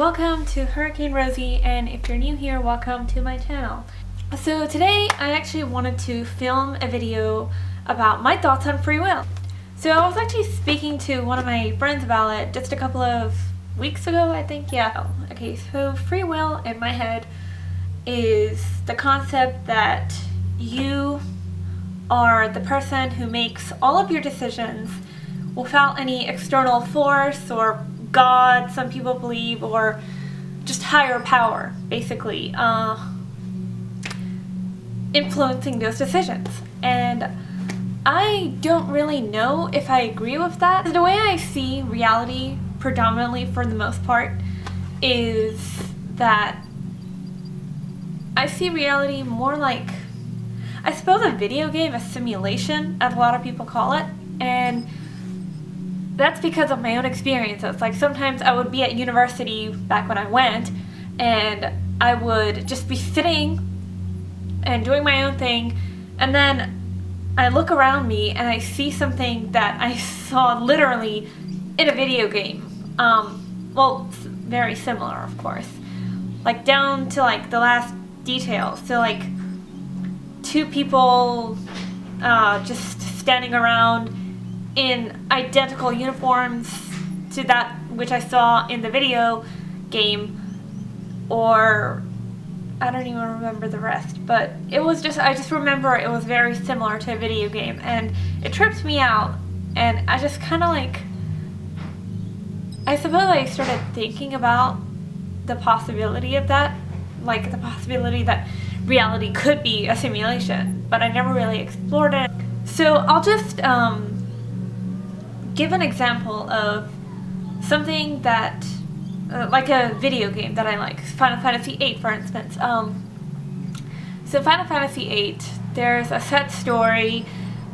welcome to Hurricane Rosie, and if you're new here, welcome to my channel. So today I actually wanted to film a video about my thoughts on free will. So I was actually speaking to one of my friends about it just a couple of weeks ago, I think, yeah. Okay, so free will in my head is the concept that you are the person who makes all of your decisions without any external force or God, some people believe, or just higher power, basically, influencing those decisions. And I don't really know if I agree with that. The way I see reality, predominantly for the most part, is that I see reality more like, I suppose, a video game, a simulation, as a lot of people call it. And that's because of my own experiences. Like, sometimes I would be at university back when I went, and I would just be sitting and doing my own thing, and then I look around me and I see something that I saw literally in a video game. Well, very similar, of course. Like, down to, like, the last detail. So, like, two people just standing around in identical uniforms to that which I saw in the video game, or I don't even remember the rest, but it was just, I just remember it was very similar to a video game, and it tripped me out, and I just kind of like, I suppose I started thinking about the possibility of that, like the possibility that reality could be a simulation, but I never really explored it. So I'll just give an example of something that, like a video game that I like, Final Fantasy VIII, for instance. So Final Fantasy VIII, there's a set story,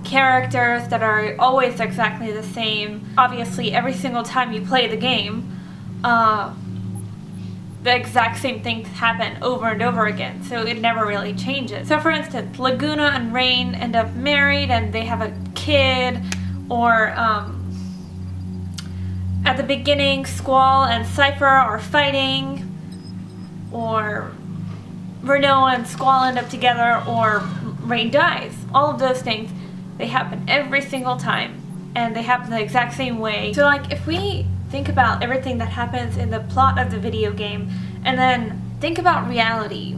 characters that are always exactly the same. Obviously, every single time you play the game, the exact same things happen over and over again, so it never really changes. So for instance, Laguna and Rain end up married and they have a kid, or at the beginning, Squall and Cypher are fighting, or Renault and Squall end up together, or Rain dies. All of those things, they happen every single time, and they happen the exact same way. So, like, if we think about everything that happens in the plot of the video game, and then think about reality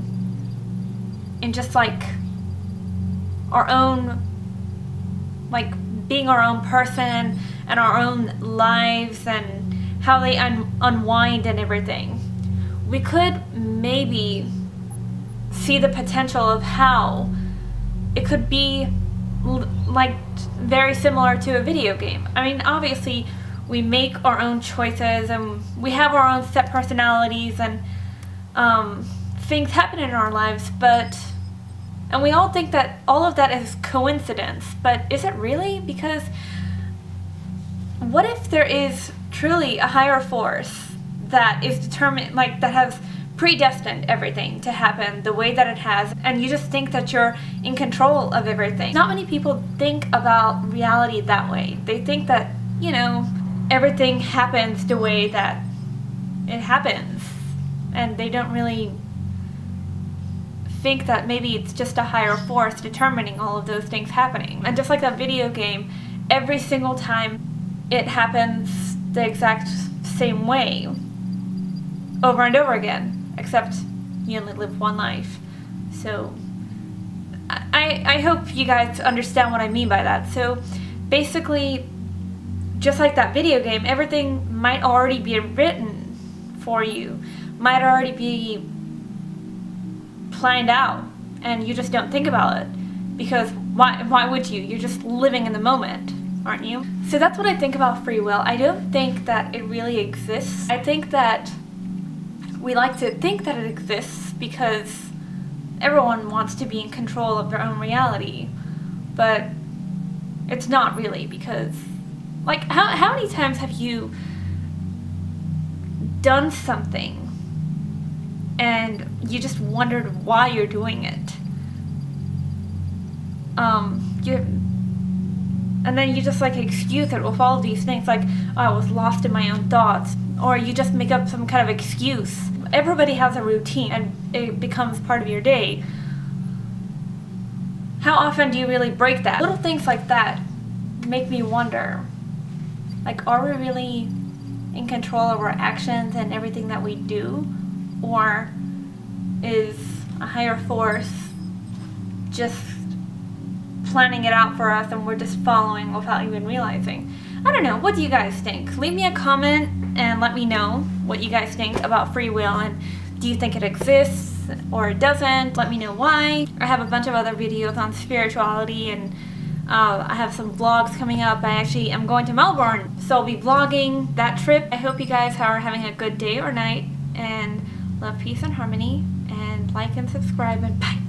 in just, like, our own, like, being our own person, and our own lives, and how they unwind and everything, we could maybe see the potential of how it could be like very similar to a video game. I mean, obviously we make our own choices and we have our own set personalities, and things happen in our lives, and we all think that all of that is coincidence, but is it really? Because what if there is truly a higher force that is determined, like, that has predestined everything to happen the way that it has, and you just think that you're in control of everything? Not many people think about reality that way. They think that, you know, everything happens the way that it happens, and they don't really think that maybe it's just a higher force determining all of those things happening. And just like that video game, every single time it happens the exact same way over and over again, except you only live one life. So I hope you guys understand what I mean by that. So basically, just like that video game, everything might already be written for you, might already be planned out, and you just don't think about it, because why would you? You're just living in the moment, aren't you? So that's what I think about free will. I don't think that it really exists. I think that we like to think that it exists because everyone wants to be in control of their own reality, but it's not really, because, like, how many times have you done something and you just wondered why you're doing it? And then you just, like, excuse it with all these things, like, oh, I was lost in my own thoughts, or you just make up some kind of excuse. Everybody has a routine and it becomes part of your day. How often do you really break that? Little things like that make me wonder, like, are we really in control of our actions and everything that we do? Or is a higher force just planning it out for us and we're just following without even realizing? I don't know. What do you guys think? Leave me a comment and let me know what you guys think about free will, and do you think it exists or it doesn't? Let me know why. I have a bunch of other videos on spirituality, and I have some vlogs coming up. I actually am going to Melbourne, so I'll be vlogging that trip. I hope you guys are having a good day or night, and love, peace, and harmony, and like and subscribe, and bye.